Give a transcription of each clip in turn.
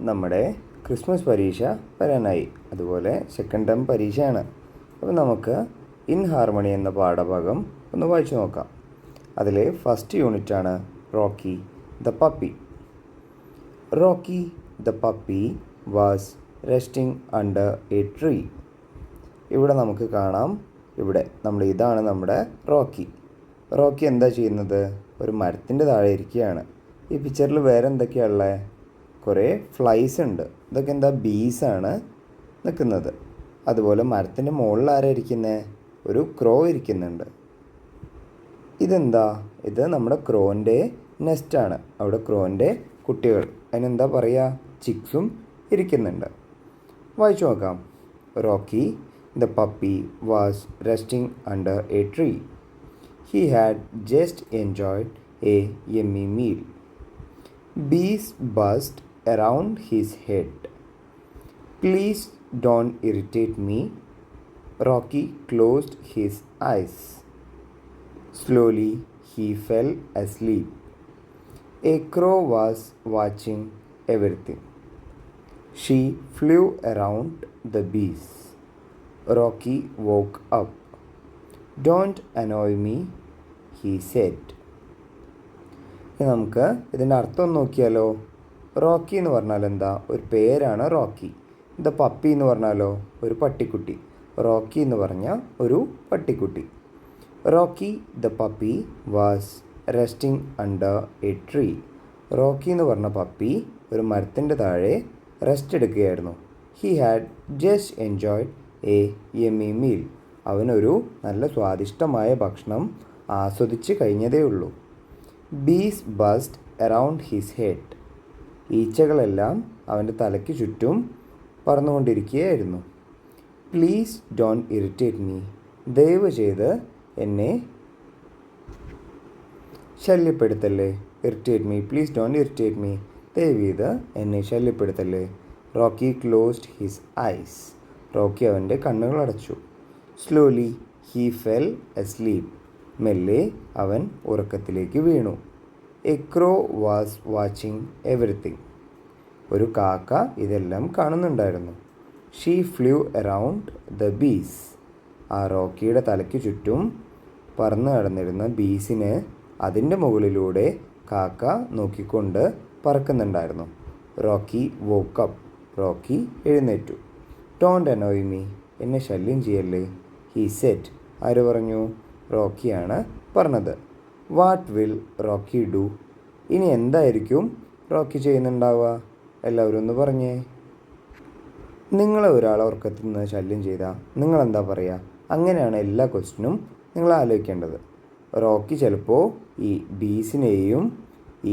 നമ്മുടെ ക്രിസ്മസ് പരീക്ഷ വരാനായി, അതുപോലെ സെക്കൻഡ് ടേം പരീക്ഷയാണ്. അപ്പോൾ നമുക്ക് ഇൻ ഹാർമണി എന്ന പാഠഭാഗം ഒന്ന് വായിച്ചു നോക്കാം. അതിലെ ഫസ്റ്റ് യൂണിറ്റാണ് Rocky the puppy. Rocky the puppy was resting under a tree. ഇവിടെ നമുക്ക് കാണാം, ഇതാണ് നമ്മുടെ റോക്കി. റോക്കി എന്താ ചെയ്യുന്നത്? ഒരു മരത്തിൻ്റെ താഴെ ഇരിക്കുകയാണ്. ഈ പിക്ചറിൽ വേറെ എന്തൊക്കെയാണുള്ളത്? കുറേ ഫ്ലൈസ് ഉണ്ട്. ഇതൊക്കെ എന്താ? ബീസാണ് നിൽക്കുന്നത്. അതുപോലെ മരത്തിൻ്റെ മുകളിൽ ആരാ ഇരിക്കുന്നത്? ഒരു ക്രോ ഇരിക്കുന്നുണ്ട്. ഇതെന്താ? ഇത് നമ്മുടെ ക്രോൻ്റെ നെസ്റ്റാണ്. അവിടെ ക്രോൻ്റെ കുട്ടികൾ, അതിനെന്താ പറയുക? ചിക്സും ഇരിക്കുന്നുണ്ട്. വായിച്ചു നോക്കാം. Rocky the puppy was resting under a tree. He had just enjoyed a yummy meal. Bees buzzed around his head. Please don't irritate me. Rocky closed his eyes. Slowly he fell asleep. A crow was watching everything. She flew around the bees. Rocky woke up. Don't annoy me, he said. നമുക്ക് ഇതിൻ്റെ അർത്ഥം നോക്കിയാലോ? Rocky എന്ന് പറഞ്ഞാൽ എന്താ? ഒരു പേരാണ് Rocky. The puppy എന്ന് പറഞ്ഞാലോ? ഒരു പട്ടിക്കുട്ടി. റോക്കി എന്ന് പറഞ്ഞാൽ ഒരു പട്ടിക്കുട്ടി. Rocky the puppy was resting under a tree. Rocky എന്ന് പറഞ്ഞ പപ്പി ഒരു മരത്തിൻ്റെ താഴെ റെസ്റ്റ് എടുക്കുകയായിരുന്നു. He had just enjoyed a yummy meal. അവനൊരു നല്ല സ്വാദിഷ്ടമായ ഭക്ഷണം ആസ്വദിച്ച് കഴിഞ്ഞതേ ഉള്ളൂ. Bees buzzed around his head. ഈച്ചകളെല്ലാം അവൻ്റെ തലയ്ക്ക് ചുറ്റും പറന്നുകൊണ്ടിരിക്കുകയായിരുന്നു. Please don't irritate me. ദയവ് ചെയ്ത് എന്നെ ശല്യപ്പെടുത്തല്ലേ. Irritate me, please don't irritate me. ദയവ് ചെയ്ത് എന്നെ ശല്യപ്പെടുത്തല്ലേ. Rocky closed his eyes. Rocky അവൻ്റെ കണ്ണുകൾ അടച്ചു. Slowly he fell asleep. മെല്ലെ അവൻ ഉറക്കത്തിലേക്ക് വീണു. A crow was watching everything. ഒരു കാക്ക ഇതെല്ലാം കാണുന്നുണ്ടായിരുന്നു. She flew around the bees. ആ റോക്കിയുടെ തലയ്ക്ക് ചുറ്റും പറന്നു നടന്നിരുന്ന ബീസിന് അതിൻ്റെ മുകളിലൂടെ കാക്ക നോക്കിക്കൊണ്ട് പറക്കുന്നുണ്ടായിരുന്നു. Rocky woke up. റോക്കി എഴുന്നേറ്റു. Don't annoy me. എന്നെ ശല്യം ചെയ്യല്ലേ. He said. ആര് പറഞ്ഞു? റോക്കിയാണ് പറഞ്ഞത്. What will Rocky do? ഇനി എന്തായിരിക്കും റോക്കി ചെയ്യുന്നുണ്ടാവുക? എല്ലാവരും ഒന്ന് പറഞ്ഞേ. നിങ്ങളെ ഒരാളെ ഉറക്കത്തിൽ നിന്ന് ശല്യം ചെയ്താൽ നിങ്ങളെന്താ പറയുക? അങ്ങനെയാണ് എല്ലാ ക്വസ്റ്റിനും നിങ്ങൾ ആലോചിക്കേണ്ടത്. റോക്കി ചിലപ്പോൾ ഈ ബീസിനെയും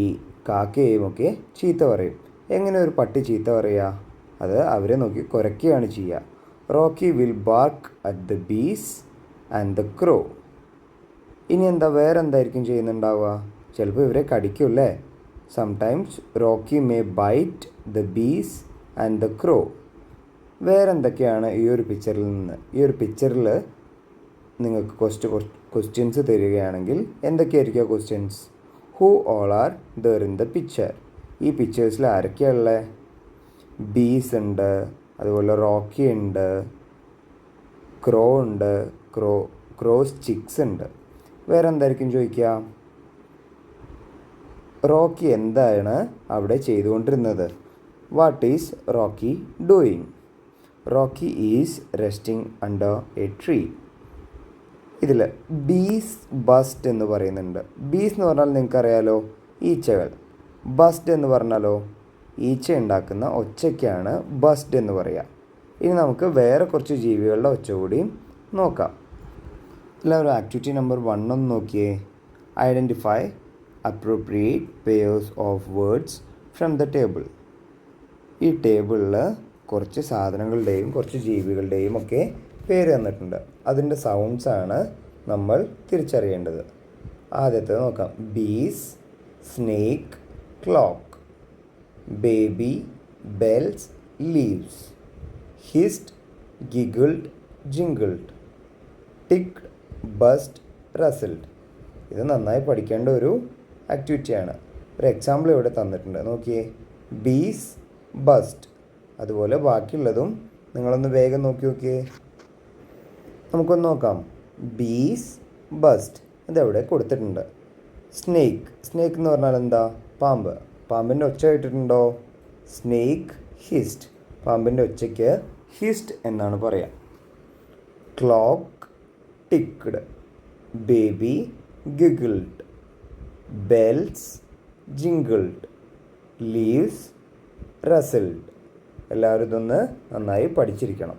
ഈ കാക്കയെയും ഒക്കെ ചീത്ത പറയും. എങ്ങനെ ഒരു പട്ടി ചീത്ത പറയുക? അത് അവരെ നോക്കി കുരയ്ക്കുകയാണ് ചെയ്യുക. Rocky will bark at the bees and the crow. ഇനി എന്താ? വേറെ എന്തായിരിക്കും ചെയ്യുന്നുണ്ടാവുക? ചിലപ്പോൾ ഇവരെ കടിക്കുമല്ലേ. Sometimes Rocky may bite the bees and the crow. വേറെ എന്തൊക്കെയാണ് ഈ ഒരു പിക്ചറിൽ നിന്ന്? ഈ ഒരു പിക്ചറിൽ നിങ്ങൾക്ക് ക്വസ്റ്റ്യൻസ് തരികയാണെങ്കിൽ എന്തൊക്കെയായിരിക്കും questions? Who all are there in the picture? ഈ പിക്ചേഴ്സിൽ ആരൊക്കെയാണുള്ളത്? ബീസ് ഉണ്ട്, അതുപോലെ റോക്കി ഉണ്ട്, ക്രോ ഉണ്ട്, ക്രോസ് ചിക്സ് ഉണ്ട്. വേറെ എന്തായിരിക്കും ചോദിക്കുക? റോക്കി എന്താണ് അവിടെ ചെയ്തുകൊണ്ടിരുന്നത്? What is Rocky doing? Rocky is resting under a tree. ഇതിൽ ബീസ് ബസ്റ്റ് എന്ന് പറയുന്നുണ്ട്. ബീസ് എന്ന് പറഞ്ഞാൽ നിങ്ങൾക്കറിയാലോ, ഈച്ചകൾ. ബസ്റ്റ് എന്ന് പറഞ്ഞാലോ, ഈച്ച ഉണ്ടാക്കുന്ന ഒച്ചയ്ക്കാണ് ബസ്റ്റ് എന്ന് പറയുക. ഇനി നമുക്ക് വേറെ കുറച്ച് ജീവികളുടെ ഒച്ച കൂടി നോക്കാം. എല്ലാവരും ആക്ടിവിറ്റി നമ്പർ 1 ഒന്ന് നോക്കിയേ. Identify appropriate pairs of words from the table. ഈ ടേബിളിൽ കുറച്ച് സാധനങ്ങളുടെയും കുറച്ച് ജീവികളുടെയും ഒക്കെ പേര് തന്നിട്ടുണ്ട്. അതിൻ്റെ സൗണ്ട്സാണ് നമ്മൾ തിരിച്ചറിയേണ്ടത്. ആദ്യത്തെ നോക്കാം. Bees, snake, clock. Baby, bells, leaves. Hissed, giggled, jingled. Ticked, buzzed, rustled. ഇത് നന്നായി പഠിക്കേണ്ട ഒരു ആക്ടിവിറ്റിയാണ്. ഒരു എക്സാമ്പിൾ ഇവിടെ തന്നിട്ടുണ്ട്, നോക്കിയേ. ബീസ് ബസ്റ്റ്. അതുപോലെ ബാക്കിയുള്ളതും നിങ്ങളൊന്ന് വേഗം നോക്കി നോക്കിയേ. നമുക്കൊന്ന് നോക്കാം. ബീസ് ബസ്റ്റ് ഇതെവിടെ കൊടുത്തിട്ടുണ്ട്. സ്നേക്ക് എന്ന് പറഞ്ഞാൽ എന്താ? പാമ്പ്. പാമ്പിൻ്റെ ഒച്ച കേട്ടിട്ടുണ്ടോ? Snake hissed. പാമ്പിൻ്റെ ഒച്ചയ്ക്ക് ഹിസ്റ്റ് എന്നാണ് പറയുക. Clock ticked. Baby giggled. Bells jingled. Leaves rustled. എല്ലാവരും ഇതൊന്ന് നന്നായി പഠിച്ചിരിക്കണം.